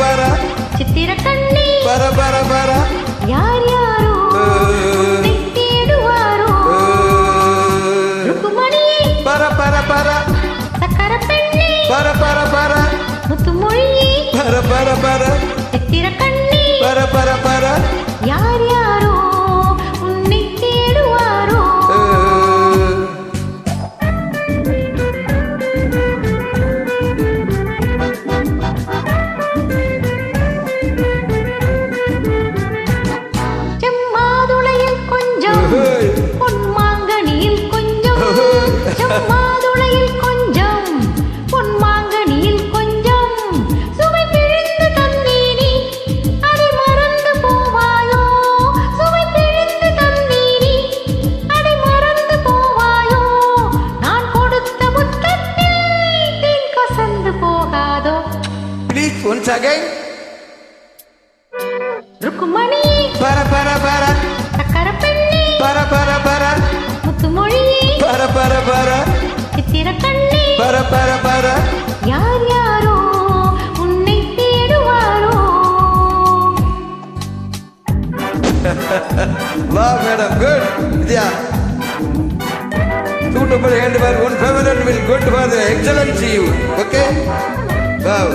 பர சித்திர கண்ணி பர யார் யாரோ உன்னை தேடுவாரோ ருக்குமணியே பர சக்கர பெண்ணே பர முத்துமொழியே பர சித்திர கண்ணி பர யார் யாரோ உன்னை தேடுவாரோ செம்மாதுளையில் கொஞ்சம் பொன்மாங்கனியில் கொஞ்சம் செம்மாதுளையில் கொஞ்சம் பொன்மாங்கனியில் கொஞ்சம் சுவை பிழிந்து தந்தீனி அதை மறந்து போவாயோ சுவை பிழிந்து தந்தீனி அதை மறந்து போவாயோ நான் கொடுத்த முத்தத்தில் தேன் கசந்து போகாதோ Please once again ருக்குமணி பர சக்கர பெண்ணே பர முத்துமொழியே பர சித்திர கண்ணே பர யார் யாரோ உன்னை தேடுவாரோ Wow, madam, good. Yeah. Suitable handbag, one feminine will good for the excellency you. Okay? Wow.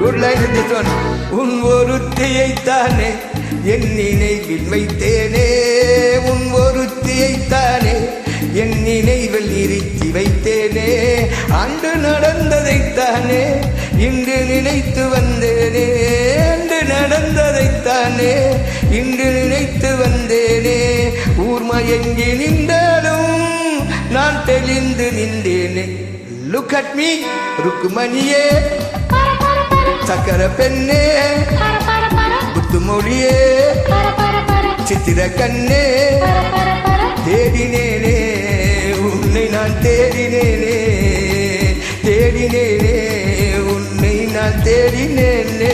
Good line in this one. உன் ஒருத்தியைத்தானே என் நினைவில் வைத்தேனே உன் ஒருத்தியைத்தானே என் நினைவில் நிறுத்தி வைத்தேனே அன்று நடந்ததைத்தானே இன்று நினைத்து வந்தேனே அன்று நடந்ததைத்தானே இன்று நினைத்து வந்தேனே ஊர்மயங்கி நின்றாலும் நான் தெளிந்து நின்றேனே Look at me, ருக்குமணியே சக்கர பெண்ணே முத்துமொழியே சித்திர கண்ணே தேடினேனே உன்னை நான் தேடினேனே உன்னை நான் தேடினேனே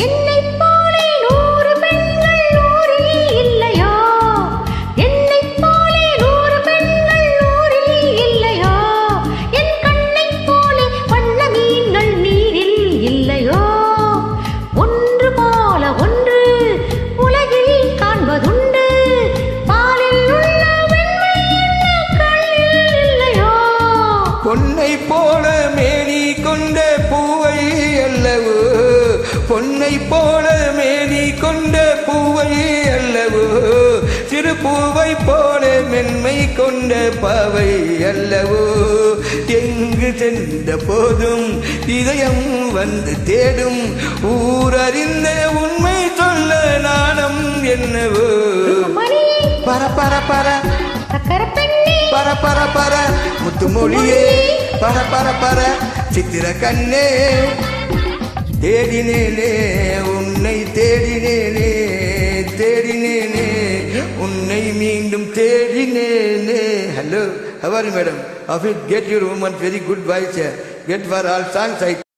என்னைப் போலே 100 பெண்கள் ஊரில் இல்லையோ என்னைப் போலே 100 பெண்கள் ஊரில் இல்லையோ என் கண்ணைப் போலே வண்ண மீன்கள் நீரில் இல்லையோ ஒன்று போல ஒன்று உலகில் காண்பதுண்டு பாலில் உள்ள வெண்மை என்ன கண்ணில் இல்லையோ பொன்னை போல மேனி கொண்ட பூவை அல்லவோ பொன்னை போல மேனி கொண்ட பூவை அல்லவோ சிறு பூவை போல மென்மை கொண்ட பாவை அல்லவோ எங்கு சென்ற போதும் இதயம் வந்து தேடும் ஊரறிந்த உண்மை சொல்ல நாணம் என்னவோ பர சக்கர பெண்ணே பர முத்துமொழியே பர சித்திர கண்ணே தேடினேனே உன்னை தேடினேனே உன்னை மீண்டும் தேடினேனே Hello, how are you, madam? Of it, get your woman very good voice. Get for all songs.